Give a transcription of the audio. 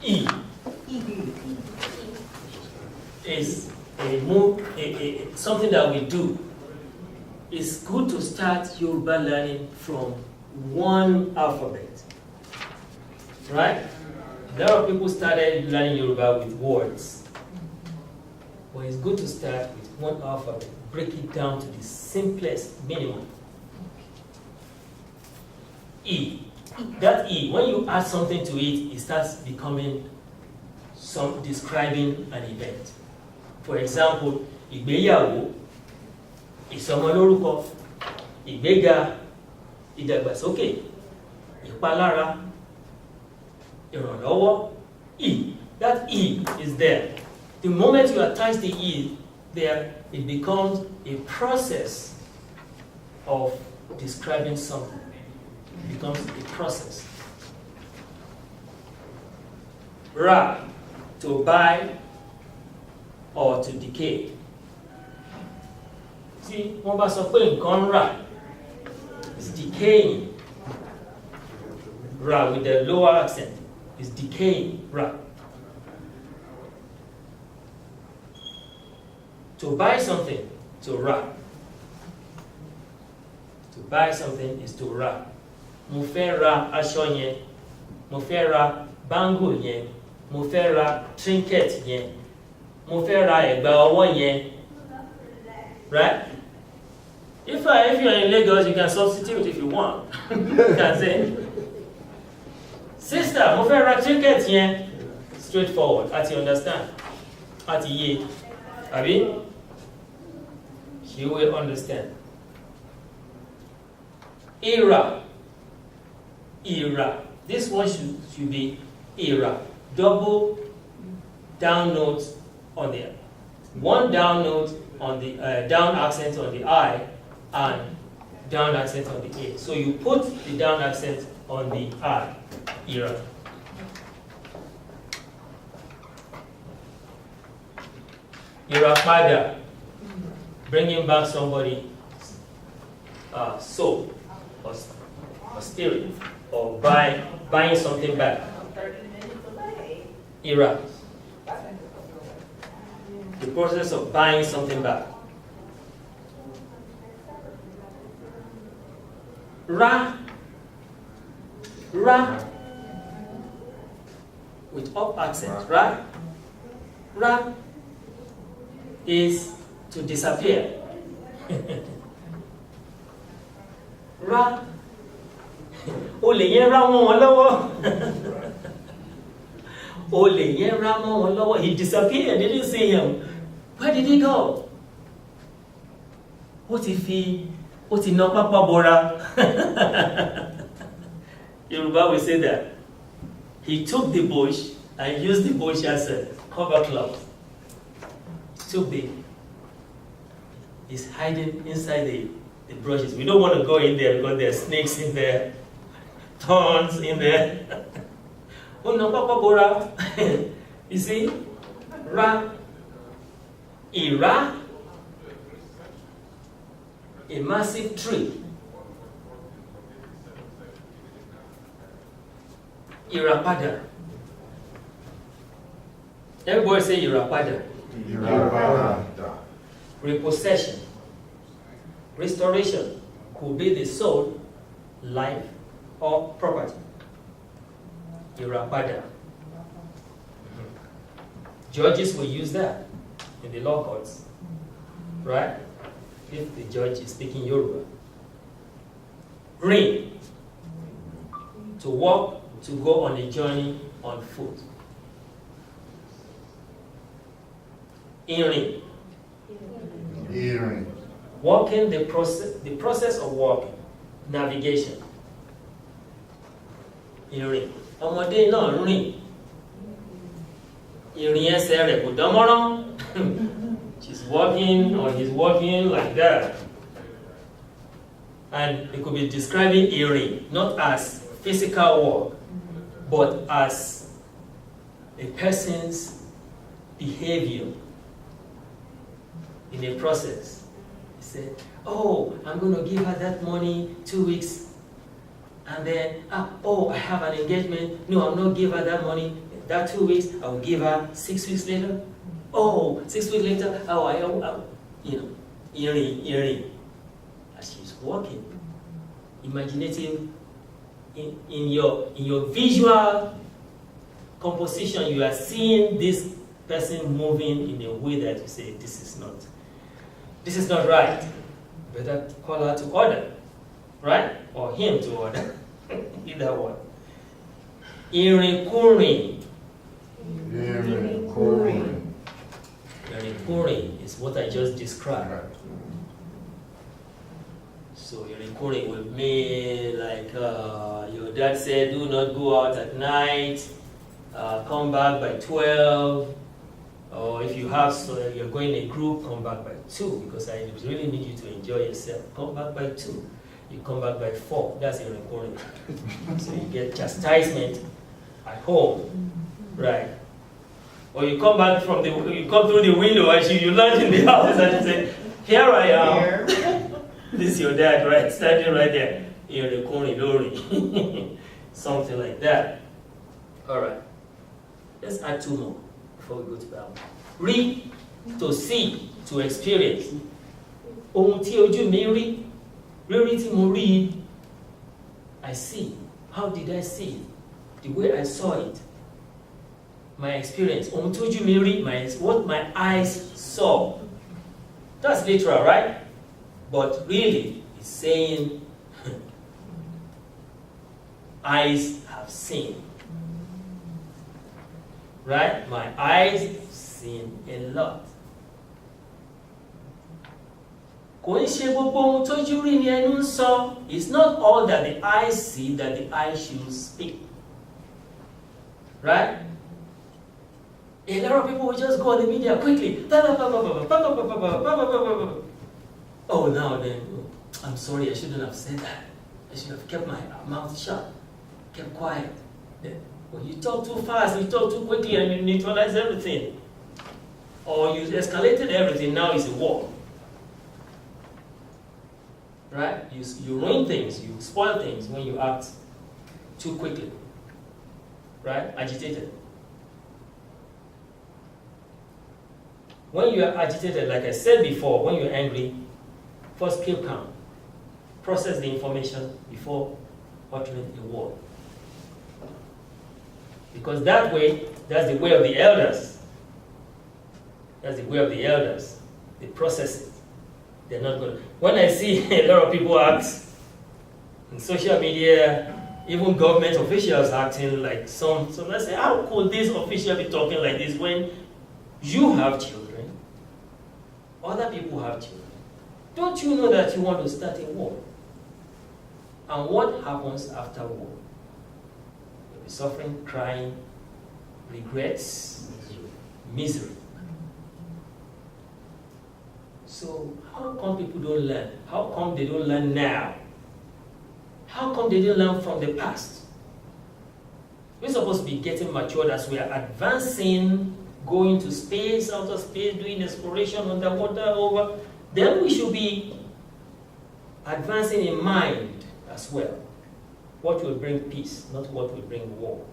E is something that we do. It's good to start Yoruba learning from one alphabet, right? A lot of people started learning Yoruba with words, but it's good to start with one alphabet, break it down to the simplest minimum. E. That E, when you add something to it, it starts becoming describing an event. For example, ìgbéyàwó, ìsọmọlórúkọ, ìgbéga, ìdàgbàsókè, ìpalára, ìrànlọ́wọ́. E. That E is there. The moment you attach the E there, it becomes a process of describing something. It becomes a process. Ra, to buy or to decay. See, wọ́n bá sọ pé nǹkan rà, it's decaying. Ra with the lower accent is decaying. Ra. To buy something, to ra. To buy something is to ra. Mo fẹ́ ra aṣọ yẹn, mo fẹ́ ra bangle yẹn, mo fẹ́ ra trinket yẹn, mo fẹ́ ra ẹ̀gbà ọwọ́ yẹn. Right? If you're in Lagos, you can substitute if you want. You can say, sister, mo fẹ́ ra trinket yẹn. Straightforward, as you understand. As ye, abi? She will understand. Era. Era. This one should be era. Double down note on the one down note on the down accent on the I and down accent on the A. So you put the down accent on the I. Era. Irapada. Bringing back somebody soul or spirit, or buying something back. Ira. The process of buying something back. Ra. Ra. With up accent. Ra. Ra is to disappear. Ra. Olè yẹn rá mọ́ wọn lọ́wọ́. Olè yẹn rá mọ́ wọn lọ́wọ́. He disappeared. They didn't see him. Where did he go? Ó ti ná pápá bora. Yoruba will say that. He took the bush and used the bush as a cover cloth. Too big. He's hiding inside the brushes. We don't want to go in there because there are snakes in there, thorns in there. Oh no, Papa Bora. You see? Ra. Ira. A massive tree. Irapada. Everybody say Irapada. Irapada. Repossession. Restoration could be the soul, life, or property. Irapada. Judges will use that in the law courts, right? If the judge is speaking Yoruba. Ring. To walk, to go on a journey on foot. Earring. Earring. Walking, the process of walking. Navigation. Ìrìn. Ọmọdé náà rìn. Ìrìn ẹsẹ̀ rẹ̀ kò dánmọ́rán. She's walking or he's walking like that. And it could be describing ìrìn, not as physical walk, but as a person's behavior in a process. He said, oh, I'm going to give her that money 2 weeks. And then, I have an engagement. No, I'm not give her that money. that 2 weeks, I will give her 6 weeks later. Oh, 6 weeks later, earring. As she's walking, imaginative, in your visual composition, you are seeing this person moving in a way that you say, this is not right. Better call her to order, right? Or him to order, either one. Irikurin. Irikurin is what I just described. So irikurin with me, like your dad said, do not go out at night, come back by 12, or if you have, so you're going in a group, come back by 2, because I really need you to enjoy yourself. Come back by 2. You come back by 4. That's irikurin. So you get chastisement at home, right? Or you come back you come through the window and you land in the house and you say, here I am. This is your dad, right? Standing right there. Irikurin lori. Something like that. All right. Let's add 2 more before we go to that one. Read, to see, to experience. Ohun tí ojú mi rí, rírí tí mo rí, I see. How did I see it? The way I saw it. My experience. Ohun tí ojú mi rí, what my eyes saw. That's literal, right? But really, it's saying, eyes have seen. Right? My eyes have seen a lot. Kò ń ṣe gbogbo ohun tójú rí ni ẹnu ń sọ. It's not all that the eyes see that the eyes should speak. Right? A lot of people will just go on the media quickly. Oh, now then, I'm sorry, I shouldn't have said that. I should have kept my mouth shut, kept quiet. When you talk too fast, you talk too quickly, and you neutralize everything. Or you escalated everything, now it's a war. Right? You ruin things, you spoil things when you act too quickly. Right? Agitated. When you are agitated, like I said before, when you're angry, first keep calm. Process the information before uttering a word. Because that way, that's the way of the elders. That's the way of the elders. They process it. They're not going to. When I see a lot of people act in social media, even government officials acting like some I say, how could this official be talking like this when you have children, other people have children? Don't you know that you want to start a war? And what happens after war? You'll be suffering, crying, regrets, misery. So how come people don't learn? How come they don't learn now? How come they didn't learn from the past? We're supposed to be getting matured as we are advancing, going to space, outer space, doing exploration underwater, over. Then we should be advancing in mind as well. What will bring peace, not what will bring war.